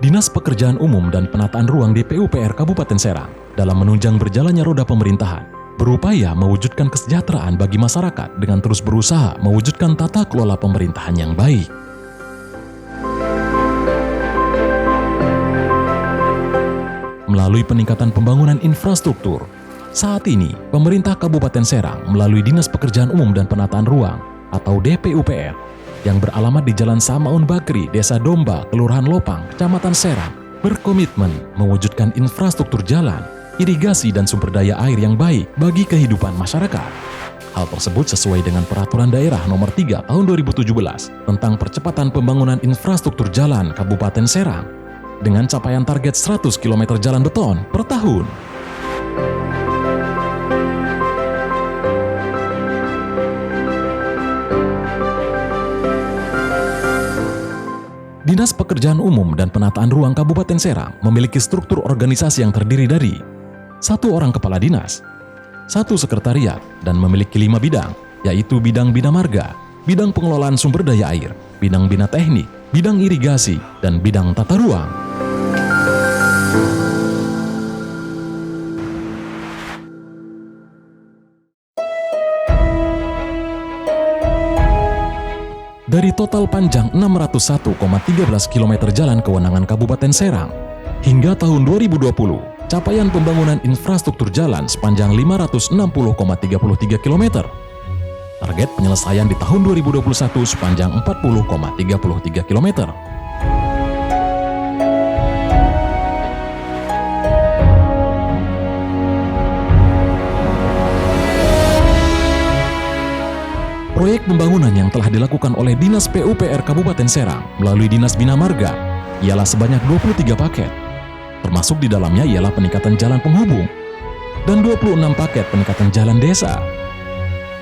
Dinas Pekerjaan Umum dan Penataan Ruang DPUPR Kabupaten Serang dalam menunjang berjalannya roda pemerintahan berupaya mewujudkan kesejahteraan bagi masyarakat dengan terus berusaha mewujudkan tata kelola pemerintahan yang baik. Melalui peningkatan pembangunan infrastruktur, saat ini pemerintah Kabupaten Serang melalui Dinas Pekerjaan Umum dan Penataan Ruang atau DPUPR yang beralamat di Jalan Samaun Bakri, Desa Domba, Kelurahan Lopang, Kecamatan Serang, berkomitmen mewujudkan infrastruktur jalan, irigasi dan sumber daya air yang baik bagi kehidupan masyarakat. Hal tersebut sesuai dengan Peraturan Daerah Nomor 3 Tahun 2017 tentang percepatan pembangunan infrastruktur jalan Kabupaten Serang dengan capaian target 100 km jalan beton per tahun. Dinas Pekerjaan Umum dan Penataan Ruang Kabupaten Serang memiliki struktur organisasi yang terdiri dari 1 orang kepala dinas, 1 sekretariat, dan memiliki 5 bidang, yaitu bidang bina marga, bidang pengelolaan sumber daya air, bidang bina teknik, bidang irigasi, dan bidang tata ruang. Dari total panjang 601,13 km jalan kewenangan Kabupaten Serang, hingga tahun 2020, capaian pembangunan infrastruktur jalan sepanjang 560,33 km. Target penyelesaian di tahun 2021 sepanjang 40,33 km. Proyek pembangunan yang telah dilakukan oleh Dinas PUPR Kabupaten Serang melalui Dinas Bina Marga ialah sebanyak 23 paket, termasuk di dalamnya ialah peningkatan jalan penghubung dan 26 paket peningkatan jalan desa.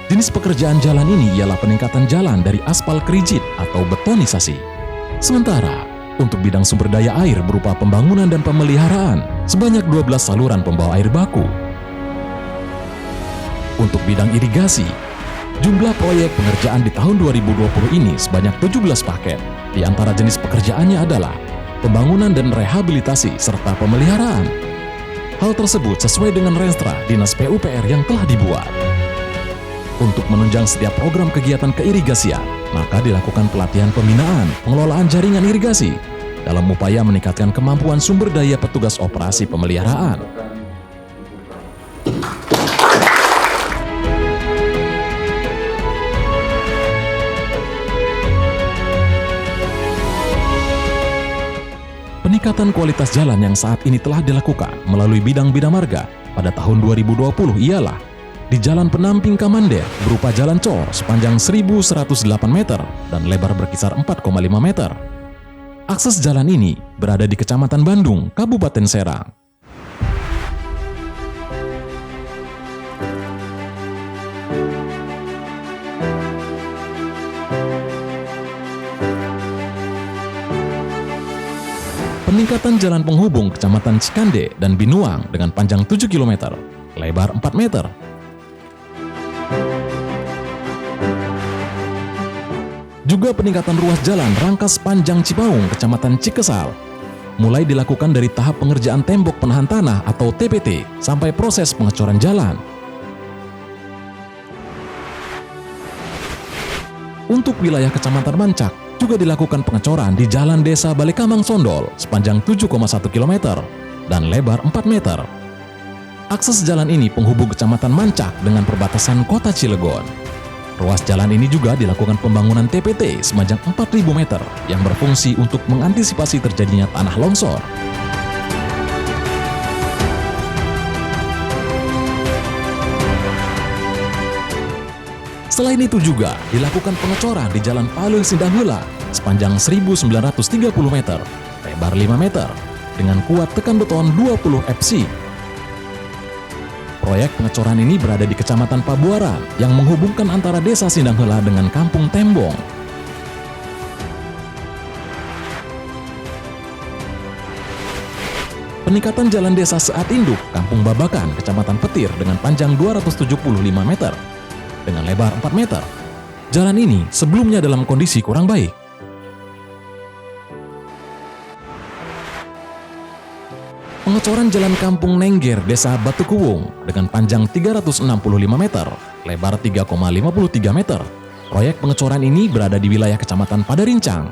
Jenis pekerjaan jalan ini ialah peningkatan jalan dari aspal ke rigid atau betonisasi. Sementara untuk bidang sumber daya air berupa pembangunan dan pemeliharaan sebanyak 12 saluran pembawa air baku. Untuk bidang irigasi, jumlah proyek pengerjaan di tahun 2020 ini sebanyak 17 paket. Di antara jenis pekerjaannya adalah pembangunan dan rehabilitasi serta pemeliharaan. Hal tersebut sesuai dengan renstra Dinas PUPR yang telah dibuat. Untuk menunjang setiap program kegiatan keirigasian, maka dilakukan pelatihan pembinaan pengelolaan jaringan irigasi dalam upaya meningkatkan kemampuan sumber daya petugas operasi pemeliharaan. Peningkatan kualitas jalan yang saat ini telah dilakukan melalui bidang bina marga pada tahun 2020 ialah di Jalan Penamping Kamander berupa jalan cor sepanjang 1.108 meter dan lebar berkisar 4,5 meter. Akses jalan ini berada di Kecamatan Bandung, Kabupaten Serang. Peningkatan jalan penghubung Kecamatan Cikande dan Binuang dengan panjang 7 km, lebar 4 meter. Juga peningkatan ruas jalan Rangkas Panjang Cipaung, Kecamatan Cikesal, mulai dilakukan dari tahap pengerjaan tembok penahan tanah atau TPT sampai proses pengecoran jalan. Untuk wilayah Kecamatan Mancak, juga dilakukan pengecoran di Jalan Desa Balekamang Sondol sepanjang 7,1 km dan lebar 4 meter. Akses jalan ini penghubung Kecamatan Mancak dengan perbatasan Kota Cilegon. Ruas jalan ini juga dilakukan pembangunan TPT sepanjang 4.000 meter yang berfungsi untuk mengantisipasi terjadinya tanah longsor. Selain itu juga dilakukan pengecoran di Jalan Palung Sindanghula sepanjang 1.930 meter, lebar 5 meter, dengan kuat tekan beton 20 fc. Proyek pengecoran ini berada di Kecamatan Pabuaran yang menghubungkan antara Desa Sindanghula dengan Kampung Tembong. Peningkatan jalan desa Seat Induk, Kampung Babakan, Kecamatan Petir dengan panjang 275 meter dengan lebar 4 meter. Jalan ini sebelumnya dalam kondisi kurang baik. Pengecoran Jalan Kampung Nengger, Desa Batu Kuwung dengan panjang 365 meter, lebar 3,53 meter. Proyek pengecoran ini berada di wilayah Kecamatan Padarincang.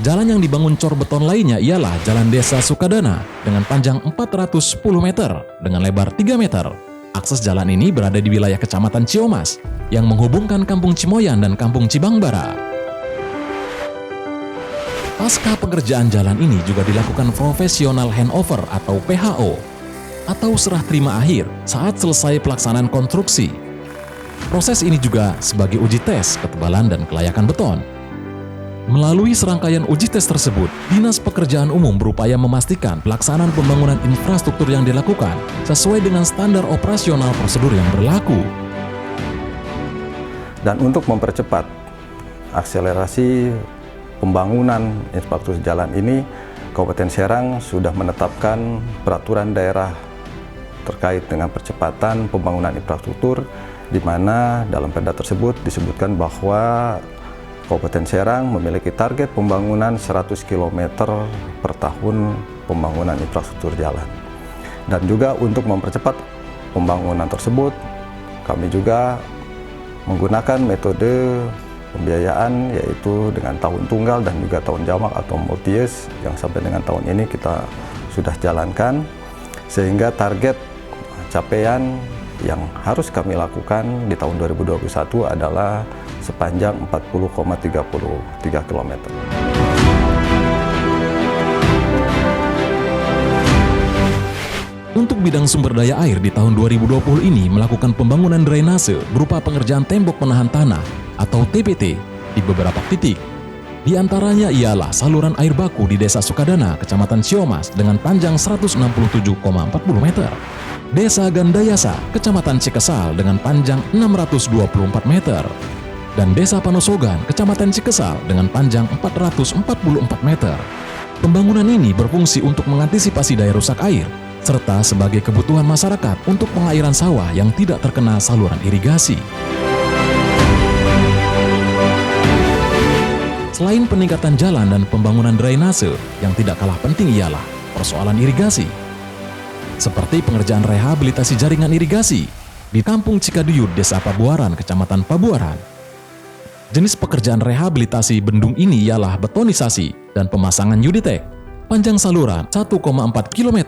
Jalan yang dibangun cor beton lainnya ialah Jalan Desa Sukadana dengan panjang 410 meter dengan lebar 3 meter. Akses jalan ini berada di wilayah Kecamatan Ciomas yang menghubungkan Kampung Cimoyan dan Kampung Cibangbara. Pasca pengerjaan jalan ini juga dilakukan professional handover atau PHO atau serah terima akhir saat selesai pelaksanaan konstruksi. Proses ini juga sebagai uji tes ketebalan dan kelayakan beton. Melalui serangkaian uji tes tersebut, Dinas Pekerjaan Umum berupaya memastikan pelaksanaan pembangunan infrastruktur yang dilakukan sesuai dengan standar operasional prosedur yang berlaku. Dan untuk mempercepat akselerasi pembangunan infrastruktur jalan ini, Kabupaten Serang sudah menetapkan peraturan daerah terkait dengan percepatan pembangunan infrastruktur, di mana dalam perda tersebut disebutkan bahwa Kabupaten Serang memiliki target pembangunan 100 km per tahun pembangunan infrastruktur jalan. Dan juga untuk mempercepat pembangunan tersebut, kami juga menggunakan metode pembiayaan yaitu dengan tahun tunggal dan juga tahun jamak atau multi-years yang sampai dengan tahun ini kita sudah jalankan, sehingga target capaian yang harus kami lakukan di tahun 2021 adalah sepanjang 40,33 km. Untuk bidang sumber daya air di tahun 2020 ini melakukan pembangunan drainase berupa pengerjaan tembok penahan tanah atau TPT di beberapa titik. Di antaranya ialah saluran air baku di Desa Sukadana, Kecamatan Ciomas dengan panjang 167,40 meter. Desa Gandayasa, Kecamatan Cikesal dengan panjang 624 meter. Dan Desa Panosogan, Kecamatan Cikesal dengan panjang 444 meter. Pembangunan ini berfungsi untuk mengantisipasi daya rusak air, serta sebagai kebutuhan masyarakat untuk pengairan sawah yang tidak terkena saluran irigasi. Selain peningkatan jalan dan pembangunan drainase, yang tidak kalah penting ialah persoalan irigasi. Seperti pengerjaan rehabilitasi jaringan irigasi di Kampung Cikaduyut, Desa Pabuaran, Kecamatan Pabuaran. Jenis pekerjaan rehabilitasi bendung ini ialah betonisasi dan pemasangan UDTEK. Panjang saluran 1,4 km.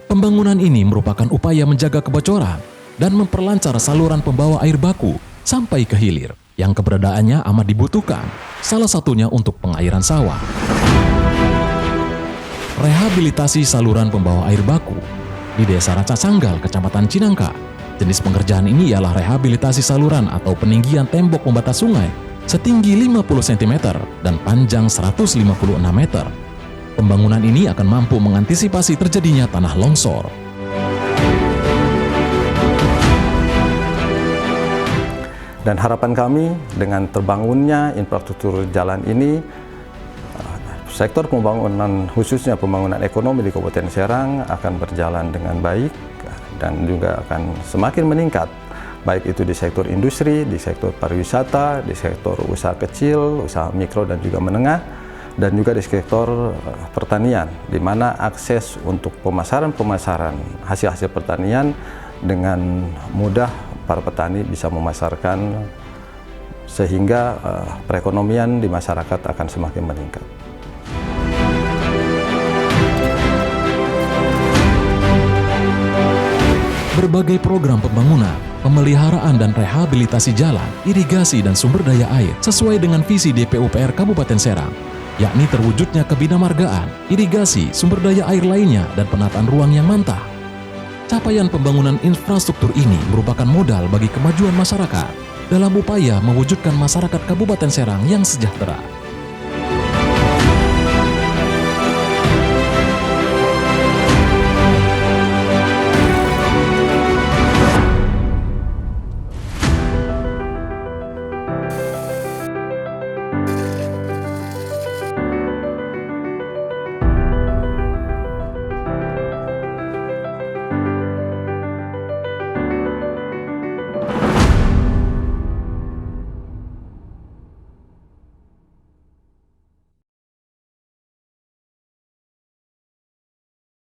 Pembangunan ini merupakan upaya menjaga kebocoran dan memperlancar saluran pembawa air baku sampai ke hilir, yang keberadaannya amat dibutuhkan, salah satunya untuk pengairan sawah. Rehabilitasi saluran pembawa air baku di Desa Racasanggal, Kecamatan Cinangka. Jenis pengerjaan ini ialah rehabilitasi saluran atau peninggian tembok pembatas sungai setinggi 50 cm dan panjang 156 meter. Pembangunan ini akan mampu mengantisipasi terjadinya tanah longsor. Dan harapan kami dengan terbangunnya infrastruktur jalan ini, sektor pembangunan khususnya pembangunan ekonomi di Kabupaten Serang akan berjalan dengan baik dan juga akan semakin meningkat, baik itu di sektor industri, di sektor pariwisata, di sektor usaha kecil, usaha mikro dan juga menengah, dan juga di sektor pertanian, di mana akses untuk pemasaran hasil-hasil pertanian dengan mudah para petani bisa memasarkan, sehingga perekonomian di masyarakat akan semakin meningkat. Berbagai program pembangunan, pemeliharaan dan rehabilitasi jalan, irigasi dan sumber daya air sesuai dengan visi DPUPR Kabupaten Serang, yakni terwujudnya kebinamargaan, irigasi, sumber daya air lainnya, dan penataan ruang yang mantap. Capaian pembangunan infrastruktur ini merupakan modal bagi kemajuan masyarakat dalam upaya mewujudkan masyarakat Kabupaten Serang yang sejahtera.